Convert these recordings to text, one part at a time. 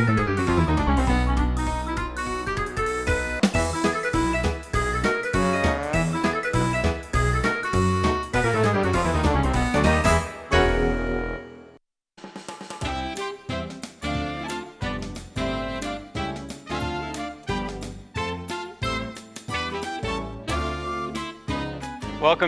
Welcome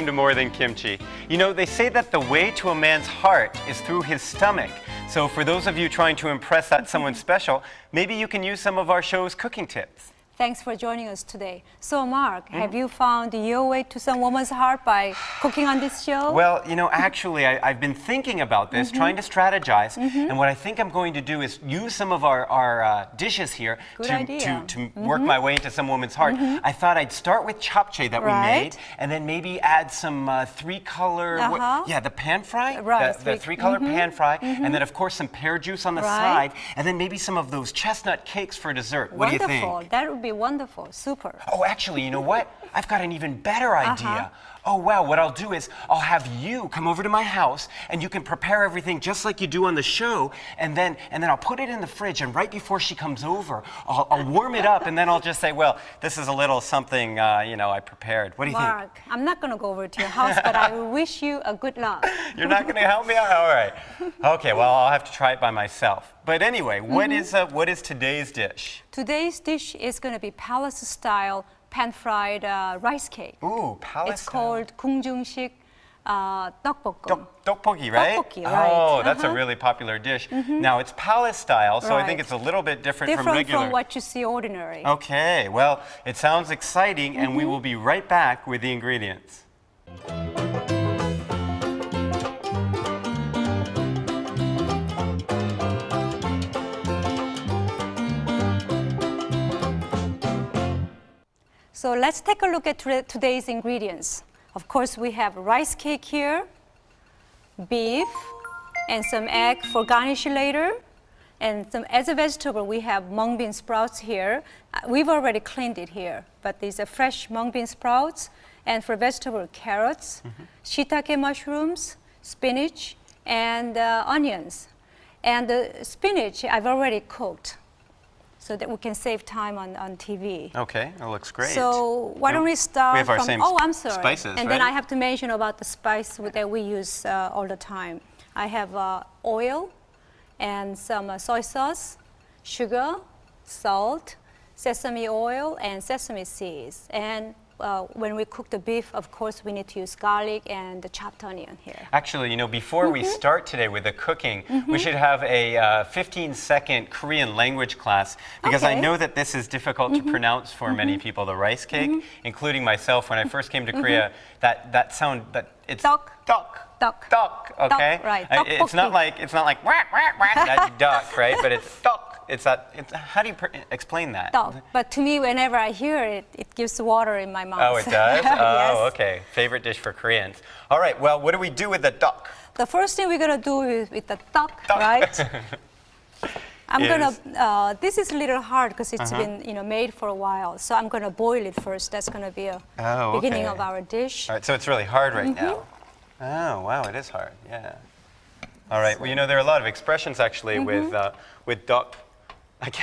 to More Than Kimchi. You know, they say that the way to a man's heart is through his stomach. So for those of you trying to impress that someone special, maybe you can use some of our show's cooking tips. Thanks for joining us today. So, Mark, have you found your way to some woman's heart by cooking on this show? Well, you know, actually, I've been thinking about this, trying to strategize, and what I think I'm going to do is use some of our dishes here to work my way into some woman's heart. I thought I'd start with japchae that we made, and then maybe add some three-color, the pan fry, the three-color pan fry, and then, of course, some pear juice on the side, and then maybe some of those chestnut cakes for dessert. What do you think? Wonderful. That would be wonderful. Super. Oh, actually, you know what? I've got an even better idea. Oh, wow, what I'll do is I'll have you come over to my house and you can prepare everything just like you do on the show, and then I'll put it in the fridge, and right before she comes over, I'll warm it up, and then I'll just say, well, this is a little something, you know, I prepared. What do you think? Mark, I'm not going to go over to your house, but I wish you a good luck. You're not going to help me out? All right. Okay, well, I'll have to try it by myself. But anyway, what is today's dish? Today's dish is going to be palace-style pan-fried rice cake. Ooh, palace. It's called 궁중식 떡볶음. Tteokbokki, right? Tteokbokki, right. Oh, that's a really popular dish. Now, it's palace style, so I think it's a little bit different from regular. Different from what you see ordinary. Okay, well, it sounds exciting, and we will be right back with the ingredients. So let's take a look at today's ingredients. Of course, we have rice cake here, beef, and some egg for garnish later. And as a vegetable, we have mung bean sprouts here. We've already cleaned it here, but these are fresh mung bean sprouts. And for vegetable, carrots, shiitake mushrooms, spinach, and onions. And the spinach I've already cooked, so that we can save time on TV. Okay, that looks great. So why don't we start we have our from, same I'm sorry. spices, and then I have to mention about the spice that we use all the time. I have oil and some soy sauce, sugar, salt, sesame oil, and sesame seeds. And when we cook the beef, of course, we need to use garlic and the chopped onion here. Actually, you know, before we start today with the cooking, we should have a 15-second Korean language class, because I know that this is difficult to pronounce for many people, the rice cake, including myself. When I first came to Korea, that sound, it's Duck. Duck. Duck, okay? Duck, right. It's not like wah, wah, wah, that duck, right? But it's duck. How do you explain that? Duck. But to me, whenever I hear it, it gives water in my mouth. Oh, it does? Yes. Oh, okay. Favorite dish for Koreans. All right, well, what do we do with the duck? The first thing we're going to do with the duck, right? This is a little hard because it's been made for a while. So I'm going to boil it first. That's going to be a beginning of our dish. All right, so it's really hard right now. Oh, wow, it is hard, yeah. All right, well, you know, there are a lot of expressions actually with duck.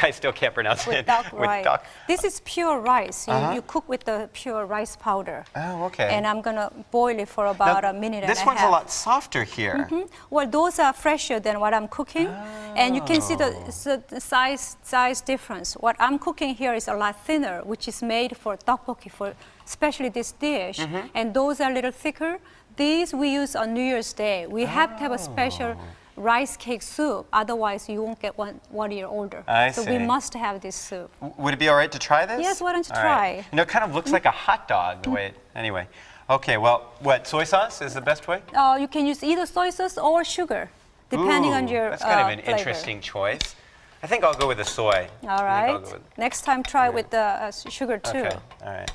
I still can't pronounce it. Duck, with right. duck. This is pure rice. You cook with the pure rice powder. Oh, okay. And I'm going to boil it for about a minute and a half. This one's a lot softer here. Well, those are fresher than what I'm cooking. And you can see the size difference. What I'm cooking here is a lot thinner, which is made for tteokbokki, for especially this dish. And those are a little thicker. These we use on New Year's Day. We have to have a special rice cake soup, otherwise you won't get one year older. So we must have this soup. Would it be all right to try this? Yes, why don't you try? Right. You know, it kind of looks like a hot dog the way it, anyway. Okay, well, what, soy sauce is the best way? You can use either soy sauce or sugar, depending on your that's kind of an flavor. interesting choice. I think I'll go with the soy. All right. Next time try with the sugar too. Okay, all right.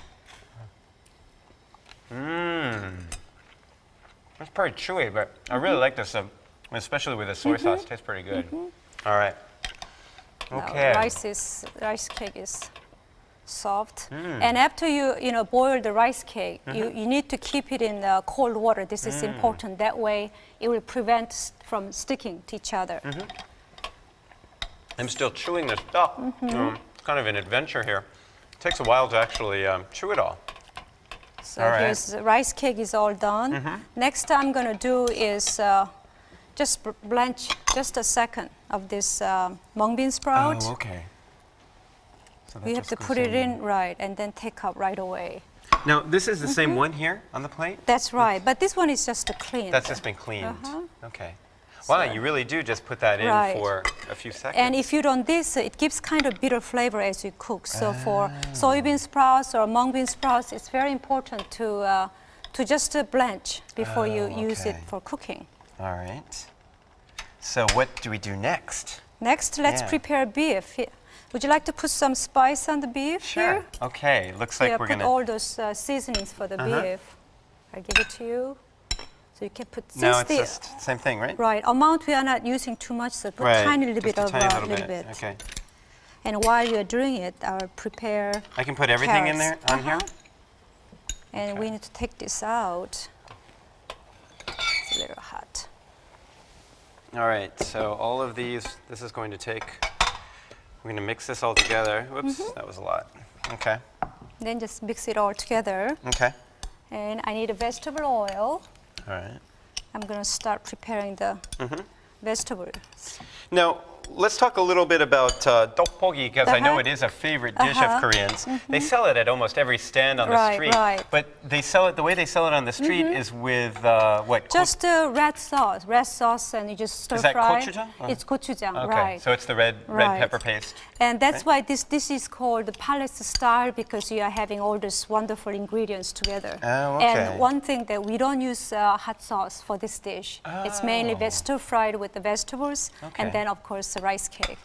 It's pretty chewy, but I really like this, especially with the soy sauce. It tastes pretty good. All right. Okay. Rice cake is soft. And after you boil the rice cake, you need to keep it in cold water. This is important. That way, it will prevent from sticking to each other. I'm still chewing this duck. Kind of an adventure here. It takes a while to actually chew it all. So All right. here's the rice cake is all done. Next I'm going to do is just blanch just a second of this mung bean sprout. Oh, okay. So that We have just to goes put it in right and then take out right away. Now, this is the same one here on the plate? That's right, but this one is just clean. That's just been cleaned. Uh-huh. Okay. Wow, So- you really do just put that in Right. for a few seconds. And if you don't this, it gives kind of bitter flavor as you cook. So for soybean sprouts or mung bean sprouts, it's very important to just blanch before you use it okay. for cooking. All right. So what do we do next? Next, let's Yeah. prepare beef. Would you like to put some spice on the beef here? Okay, looks Yeah, like we're put gonna. all those seasonings for the beef. I give it to you. So you can put No, since it's the just same thing, right? right amount we are not using too much, so put Right. tiny little Just bit a of tiny little little bit. bit. Okay. And while you're doing it, I'll prepare. I can put everything in there carrots. on here. And Okay. we need to take this out. It's a little hot. All right. So all of these, this is going to take. We're going to mix this all together. Whoops, that was a lot. Okay. Then just mix it all together. Okay. And I need a vegetable oil. All right. I'm going to start preparing the vegetables. Now, let's talk a little bit about tteokbokki, because I know Uh-huh. it is a favorite dish of Koreans. They sell it at almost every stand on the Right, street. right. But they sell it, the way they sell it on the street is with what? Just red sauce, and you just stir Is that fry. gochujang? Or- It's gochujang, Okay, right. so it's the red Right. pepper paste. And that's why this is called the palace style, because you are having all these wonderful ingredients together. Oh, okay. And one thing that we don't use hot sauce for this dish. It's mainly stir fried with the vegetables, Okay. and then of course the rice cake.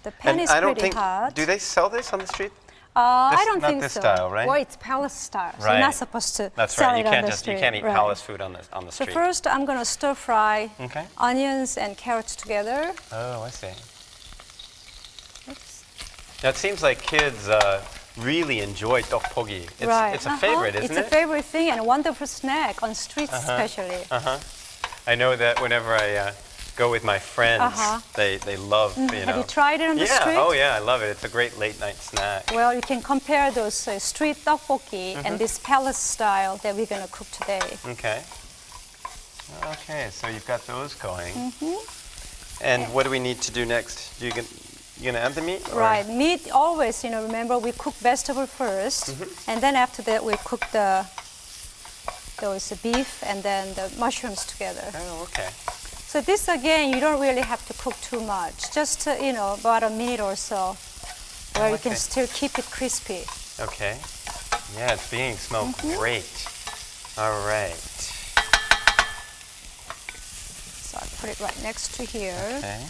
The pan And is I don't pretty think, hot. do they sell this on the street? I this- don't not think this so. style, right? Well, it's palace style, so Right. you're not supposed to That's sell right. it You on can't the just street. you can't eat Right. palace food on the So street. first, I'm going to stir fry Okay. onions and carrots together. Oh, I see. Oops. Now it seems like kids really enjoy tteokbokki. It's, Right. it's a favorite, isn't It's it? a favorite thing and a wonderful snack on streets especially. I know that whenever I go with my friends, they love, you know. Have you tried it on the Yeah, street? oh yeah, I love it. It's a great late night snack. Well, you can compare those street tteokbokki and this palace style that we're going to cook today. Okay. Okay, so you've got those going. And what do we need to do next? You gonna add the meat? or- Right, meat always, remember we cook vegetable first, and then after that we cook those beef and then the mushrooms together. Oh, okay. So this again, you don't really have to cook too much, just about a minute or so, where you can okay. still keep it crispy. Okay. Yeah, it's beginning to smell great. All right. So I put it right next to here. Okay.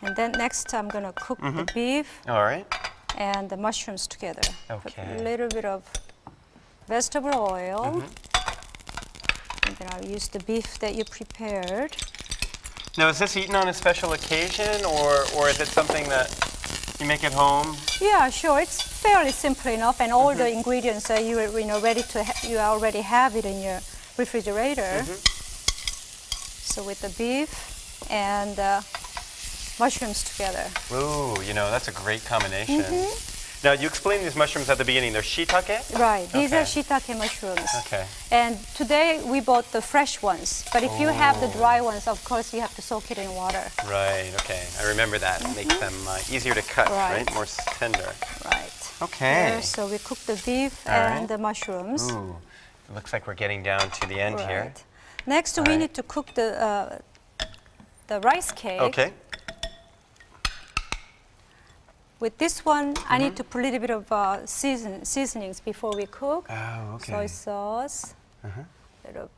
And then next I'm gonna cook the beef All right. and the mushrooms together. Put Okay. a little bit of vegetable oil. And then I'll use the beef that you prepared. Now, is this eaten on a special occasion, or is it something that you make at home? Yeah, sure. It's fairly simple enough, and all the ingredients are ready to you already have it in your refrigerator. So with the beef and mushrooms together. Ooh, that's a great combination. Now, you explained these mushrooms at the beginning. They're shiitake? Right. These are Okay. shiitake mushrooms. Okay. And today we bought the fresh ones, but if you have the dry ones, of course you have to soak it in water. Right, okay. I remember that. It makes them easier to cut, right? Right. More tender. Right. Okay. There, so we cook the beef All and right. the mushrooms. Ooh, it looks like we're getting down to the end here. Right. Next, we right. need to cook the rice cake. Okay. With this one, I need to put a little bit of seasonings before we cook. Oh, okay. Soy sauce, little of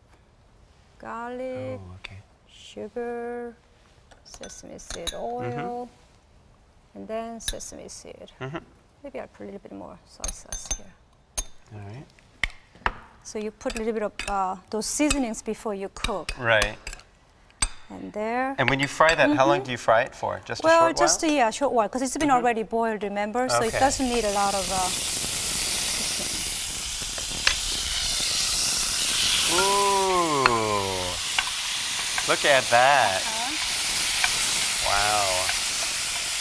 garlic, Oh, okay. sugar, sesame seed oil, and then sesame seed. Maybe I'll put a little bit more soy sauce here. All right. So you put a little bit of those seasonings before you cook. Right. And there. And when you fry that, how long do you fry it for? Just a Well, short while? just a short while, because it's been already boiled, remember? So it Okay. doesn't need a lot of cooking. Ooh. Look at that. Wow.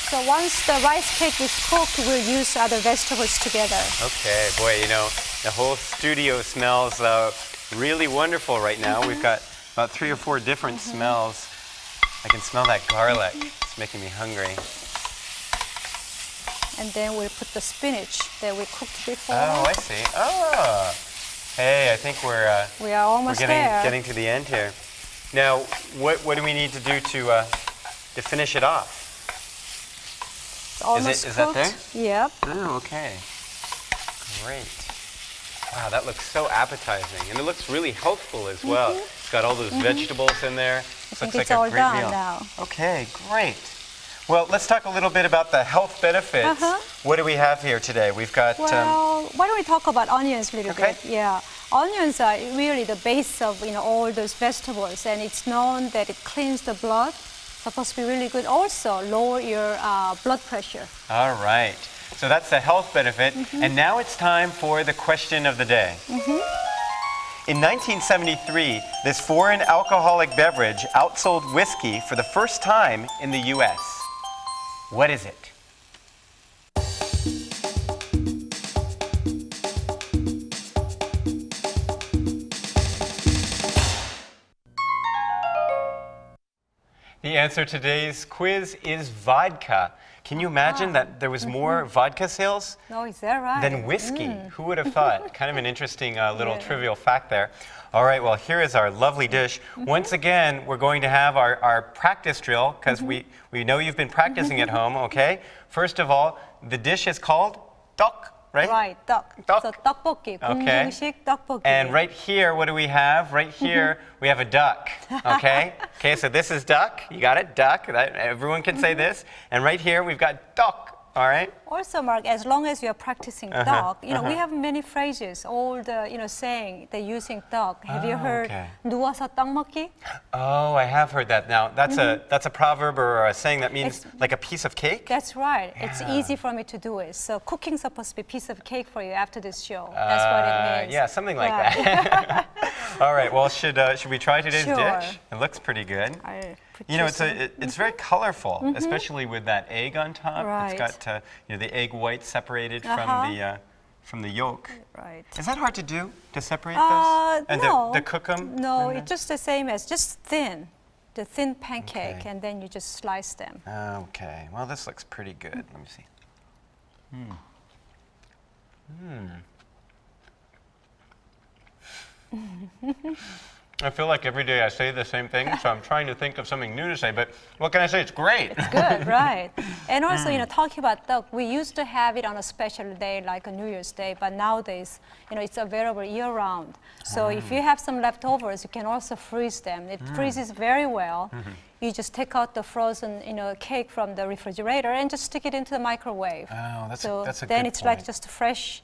So once the rice cake is cooked, we'll use other vegetables together. Okay, boy, you know, the whole studio smells really wonderful right now. We've got about 3 or 4 different smells. I can smell that garlic. It's making me hungry. And then we'll put the spinach that we cooked before. Oh, I see. Oh. Hey, I think We are almost there. getting to the end here. Now, what do we need to do to finish it off? It's almost is that cooked. there? Yep. Oh, okay. Great. Wow, that looks so appetizing. And it looks really healthful as well. It's got all those vegetables in there. I think Looks it's like all a great done meal. now. Okay, great. Well, let's talk a little bit about the health benefits. What do we have here today? We've got... Well, why don't we talk about onions a little Okay. bit? Yeah. Onions are really the base of all those vegetables, and it's known that it cleans the blood. Supposed to be really good. Also, lower your blood pressure. All right. So that's the health benefit. And now it's time for the question of the day. In 1973, this foreign alcoholic beverage outsold whiskey for the first time in the U.S. What is it? The answer to today's quiz is vodka. Can you imagine that there was more vodka sales No, is that right? than whiskey? Who would have thought? Kind of an interesting little trivial fact there. All right, well, here is our lovely dish. Once again, we're going to have our practice drill because we know you've been practicing at home, okay? First of all, the dish is called tteok, right? Right, tteok. Tteok. So 떡볶이, Okay. 궁중식 떡볶이. And right here, what do we have? Right here, we have a duck, okay? Okay, so this is duck. You got it, duck. Everyone can say this. And right here, we've got tteok, all right? Also, Mark, as long as you're practicing tteok, we have many phrases, all the, saying they're using tteok. Have you heard okay. 누워서 떡 먹기? Oh, I have heard that now. That's a proverb or a saying that means like a piece of cake? That's right. It's Yeah. easy for me to do it. So cooking's supposed to be a piece of cake for you after this show. That's what it means. Yeah, something like Right. that. All right, well, should we try today's Sure. dish? It looks pretty good. I'll put You know, you some- it's very colorful, especially with that egg on top. Right. It's got the egg white separated from the yolk. Right. Is that hard to do, to separate those? And no. to cook them? No, it's just the same as just thin. The thin pancake, Okay. and then you just slice them. Okay, well, this looks pretty good. Let me see. I feel like every day I say the same thing, so I'm trying to think of something new to say, but what can I say? It's great. Good, right. And also, talking about tteok, we used to have it on a special day like a New Year's Day, but nowadays, it's available year-round. So if you have some leftovers, you can also freeze them. It freezes very well. You just take out the frozen, cake from the refrigerator and just stick it into the microwave. Oh, that's so a then good it's point. like just fresh,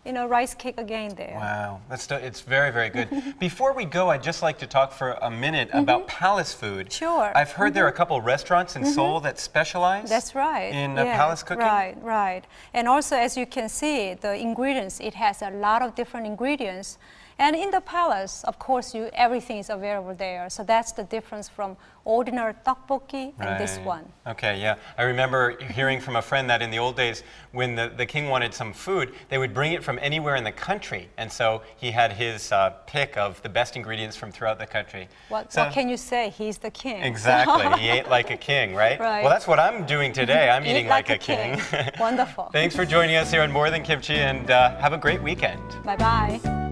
rice cake again there. Wow, it's very, very good. Before we go, I'd just like to talk for a minute about palace food. Sure. I've heard there are a couple restaurants in Seoul that specialize That's right. in palace cooking. Right. And also, as you can see, the ingredients, it has a lot of different ingredients. And in the palace, of course, everything is available there. So that's the difference from ordinary tteokbokki and this Right. one. Okay, yeah. I remember hearing from a friend that in the old days, when the king wanted some food, they would bring it from anywhere in the country. And so he had his pick of the best ingredients from throughout the country. What So- can you say? He's the king. Exactly. He ate like a king, right? Right. Well, that's what I'm doing today. I'm Eat eating like a king. Wonderful. Thanks for joining us here on More Than Kimchi, and have a great weekend. Bye-bye.